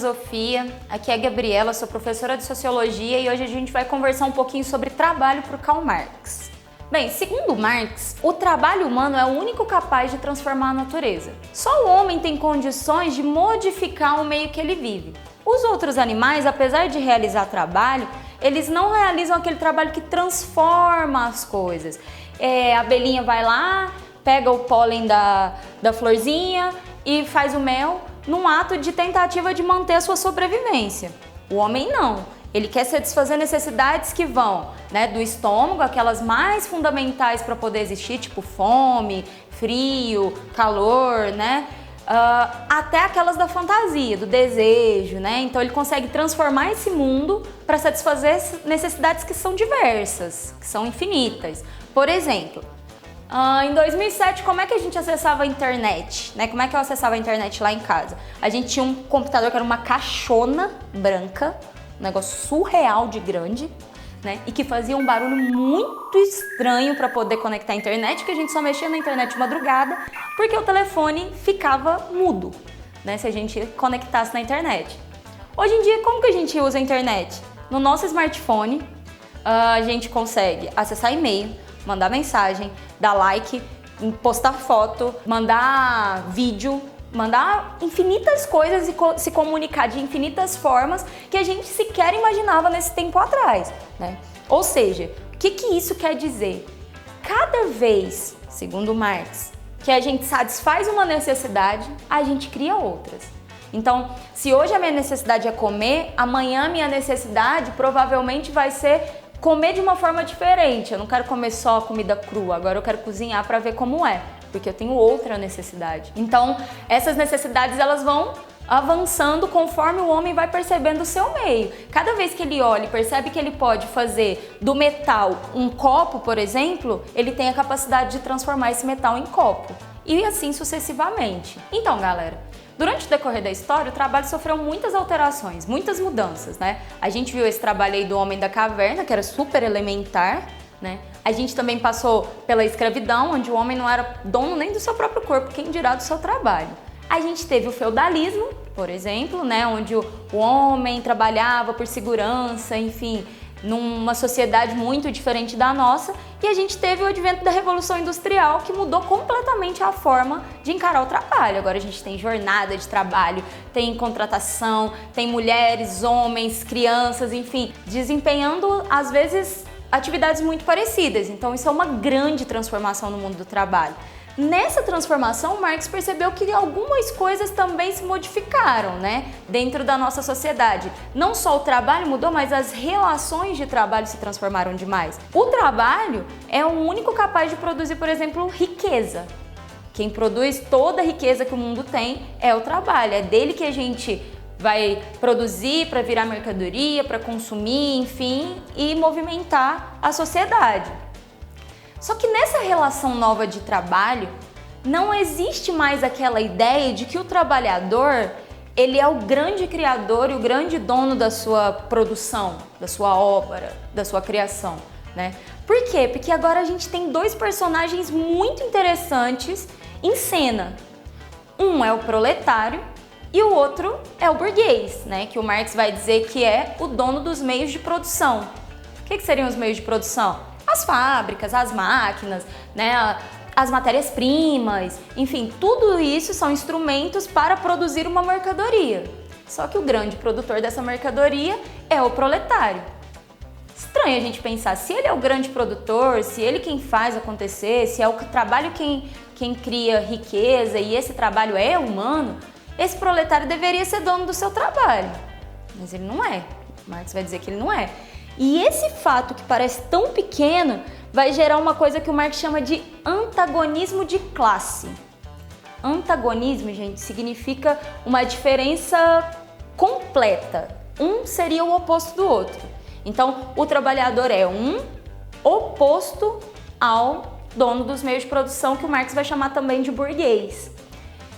Filosofia, aqui é a Gabriela, sou professora de Sociologia e hoje a gente vai conversar um pouquinho sobre trabalho por Karl Marx. Bem, segundo Marx, o trabalho humano é o único capaz de transformar a natureza. Só o homem tem condições de modificar o meio que ele vive. Os outros animais, apesar de realizar trabalho, eles não realizam aquele trabalho que transforma as coisas. A abelhinha vai lá, pega o pólen da florzinha e faz o mel num ato de tentativa de manter a sua sobrevivência. O homem não. Ele quer satisfazer necessidades que vão, do estômago, aquelas mais fundamentais para poder existir, tipo fome, frio, calor, até aquelas da fantasia, do desejo, Então ele consegue transformar esse mundo para satisfazer necessidades que são diversas, que são infinitas. Por exemplo, em 2007, como é que a gente acessava a internet? Como é que eu acessava a internet lá em casa? A gente tinha um computador que era uma caixona branca, um negócio surreal de grande, e que fazia um barulho muito estranho para poder conectar a internet, que a gente só mexia na internet de madrugada, porque o telefone ficava mudo, se a gente conectasse na internet. Hoje em dia, como que a gente usa a internet? No nosso smartphone, a gente consegue acessar e-mail, mandar mensagem, dar like, postar foto, mandar vídeo, mandar infinitas coisas e se comunicar de infinitas formas que a gente sequer imaginava nesse tempo atrás, Ou seja, o que isso quer dizer? Cada vez, segundo Marx, que a gente satisfaz uma necessidade, a gente cria outras. Então, se hoje a minha necessidade é comer, amanhã a minha necessidade provavelmente vai ser comer de uma forma diferente. Eu não quero comer só comida crua, agora eu quero cozinhar para ver como é, porque eu tenho outra necessidade. Então, essas necessidades elas vão avançando conforme o homem vai percebendo o seu meio. Cada vez que ele olha e percebe que ele pode fazer do metal um copo, por exemplo, ele tem a capacidade de transformar esse metal em copo. E assim sucessivamente. Então, galera, durante o decorrer da história, o trabalho sofreu muitas alterações, muitas mudanças, A gente viu esse trabalho aí do homem da caverna, que era super elementar, A gente também passou pela escravidão, onde o homem não era dono nem do seu próprio corpo, quem dirá do seu trabalho. A gente teve o feudalismo, por exemplo, onde o homem trabalhava por segurança, enfim, numa sociedade muito diferente da nossa, e a gente teve o advento da Revolução Industrial, que mudou completamente a forma de encarar o trabalho. Agora a gente tem jornada de trabalho, tem contratação, tem mulheres, homens, crianças, enfim, desempenhando, às vezes, atividades muito parecidas. Então isso é uma grande transformação no mundo do trabalho. Nessa transformação, Marx percebeu que algumas coisas também se modificaram, dentro da nossa sociedade. Não só o trabalho mudou, mas as relações de trabalho se transformaram demais. O trabalho é o único capaz de produzir, por exemplo, riqueza. Quem produz toda a riqueza que o mundo tem é o trabalho. É dele que a gente vai produzir para virar mercadoria, para consumir, enfim, e movimentar a sociedade. Só que nessa relação nova de trabalho, não existe mais aquela ideia de que o trabalhador, ele é o grande criador e o grande dono da sua produção, da sua obra, da sua criação, Por quê? Porque agora a gente tem dois personagens muito interessantes em cena. Um é o proletário e o outro é o burguês, que o Marx vai dizer que é o dono dos meios de produção. O que seriam os meios de produção? As fábricas, as máquinas, as matérias-primas, enfim, tudo isso são instrumentos para produzir uma mercadoria. Só que o grande produtor dessa mercadoria é o proletário. Estranho a gente pensar, se ele é o grande produtor, se ele quem faz acontecer, se é o trabalho quem cria riqueza e esse trabalho é humano, esse proletário deveria ser dono do seu trabalho. Mas ele não é. Marx vai dizer que ele não é. E esse fato que parece tão pequeno vai gerar uma coisa que o Marx chama de antagonismo de classe. Antagonismo, gente, significa uma diferença completa. Um seria o oposto do outro. Então, o trabalhador é um oposto ao dono dos meios de produção, que o Marx vai chamar também de burguês.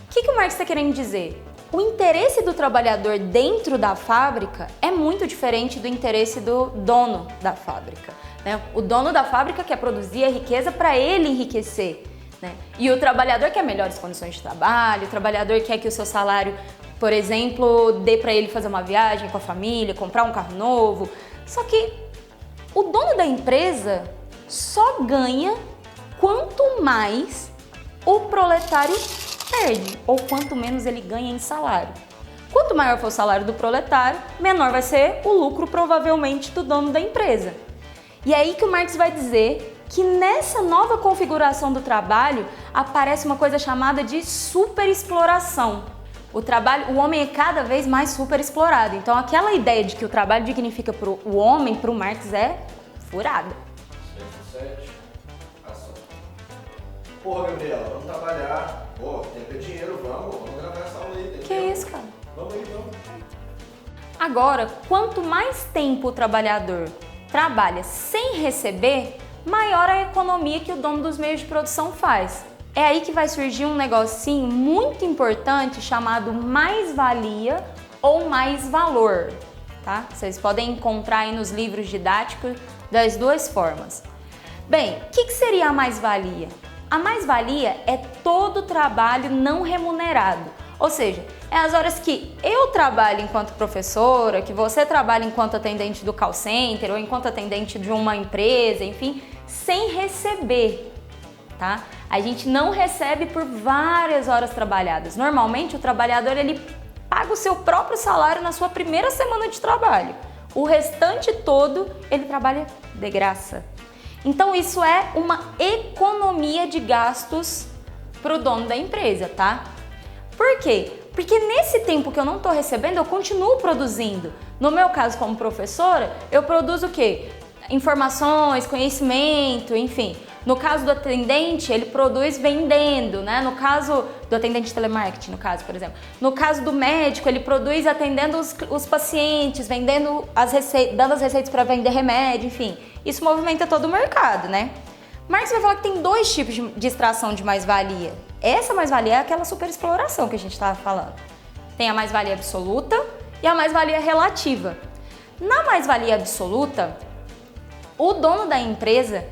O que o Marx está querendo dizer? O interesse do trabalhador dentro da fábrica é muito diferente do interesse do dono da fábrica, O dono da fábrica quer produzir a riqueza para ele enriquecer, E o trabalhador quer melhores condições de trabalho, o trabalhador quer que o seu salário por exemplo, dê para ele fazer uma viagem com a família, comprar um carro novo. Só que o dono da empresa só ganha quanto mais o proletário perde, ou quanto menos ele ganha em salário. Quanto maior for o salário do proletário, menor vai ser o lucro provavelmente do dono da empresa. E é aí que o Marx vai dizer que nessa nova configuração do trabalho aparece uma coisa chamada de superexploração. O homem é cada vez mais superexplorado. Então aquela ideia de que o trabalho dignifica o homem, para o Marx, é furada. 107, ação. Porra, Gabriela, vamos trabalhar. Pô, tempo é dinheiro, vamos gravar essa aula aí. Que isso, cara? Vamos aí, vamos. Agora, quanto mais tempo o trabalhador trabalha sem receber, maior a economia que o dono dos meios de produção faz. É aí que vai surgir um negocinho muito importante chamado mais-valia ou mais-valor, tá? Vocês podem encontrar aí nos livros didáticos das duas formas. Bem, o que seria a mais-valia? A mais-valia é todo trabalho não remunerado, ou seja, é as horas que eu trabalho enquanto professora, que você trabalha enquanto atendente do call center ou enquanto atendente de uma empresa, enfim, sem receber, tá? A gente não recebe por várias horas trabalhadas. Normalmente o trabalhador ele paga o seu próprio salário na sua primeira semana de trabalho. O restante todo ele trabalha de graça. Então isso é uma economia de gastos para o dono da empresa, tá? Por quê? Porque nesse tempo que eu não estou recebendo, eu continuo produzindo. No meu caso, como professora, eu produzo o quê? Informações, conhecimento, enfim. No caso do atendente, ele produz vendendo, né? No caso do atendente de telemarketing, no caso, por exemplo. No caso do médico, ele produz atendendo os pacientes, vendendo dando as receitas para vender remédio, enfim. Isso movimenta todo o mercado, né? Marx vai falar que tem dois tipos de extração de mais-valia. Essa mais-valia é aquela superexploração que a gente estava falando. Tem a mais-valia absoluta e a mais-valia relativa. Na mais-valia absoluta, o dono da empresa,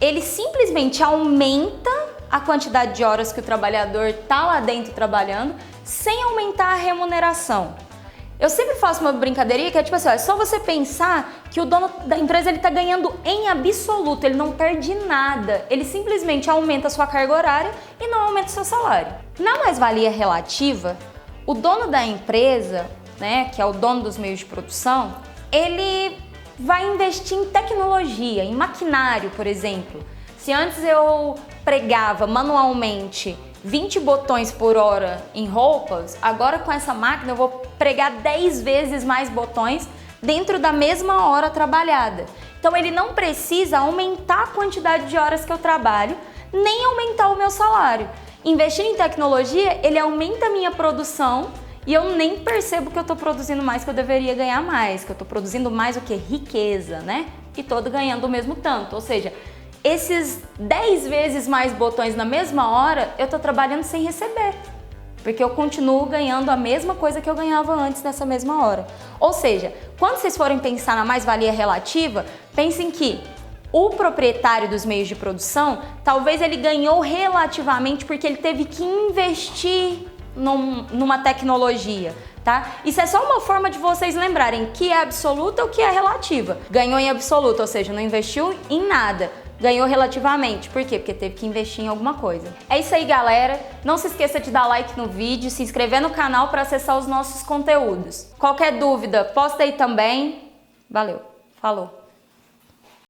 ele simplesmente aumenta a quantidade de horas que o trabalhador está lá dentro trabalhando, sem aumentar a remuneração. Eu sempre faço uma brincadeirinha que é tipo assim, ó, é só você pensar que o dono da empresa ele está ganhando em absoluto, ele não perde nada, ele simplesmente aumenta a sua carga horária e não aumenta o seu salário. Na mais-valia relativa, o dono da empresa, né, que é o dono dos meios de produção, ele vai investir em tecnologia, em maquinário, por exemplo. Se antes eu pregava manualmente 20 botões por hora em roupas, agora com essa máquina eu vou pregar 10 vezes mais botões dentro da mesma hora trabalhada. Então ele não precisa aumentar a quantidade de horas que eu trabalho, nem aumentar o meu salário. Investindo em tecnologia, ele aumenta a minha produção e eu nem percebo que eu estou produzindo mais, que eu deveria ganhar mais, que eu estou produzindo mais o que? Riqueza, né? E todo ganhando o mesmo tanto, ou seja, esses 10 vezes mais botões na mesma hora, eu estou trabalhando sem receber, porque eu continuo ganhando a mesma coisa que eu ganhava antes nessa mesma hora. Ou seja, quando vocês forem pensar na mais-valia relativa, pensem que o proprietário dos meios de produção, talvez ele ganhou relativamente porque ele teve que investir numa tecnologia, tá? Isso é só uma forma de vocês lembrarem que é absoluta ou que é relativa. Ganhou em absoluto, ou seja, não investiu em nada. Ganhou relativamente. Por quê? Porque teve que investir em alguma coisa. É isso aí, galera. Não se esqueça de dar like no vídeo, se inscrever no canal para acessar os nossos conteúdos. Qualquer dúvida, posta aí também. Valeu. Falou.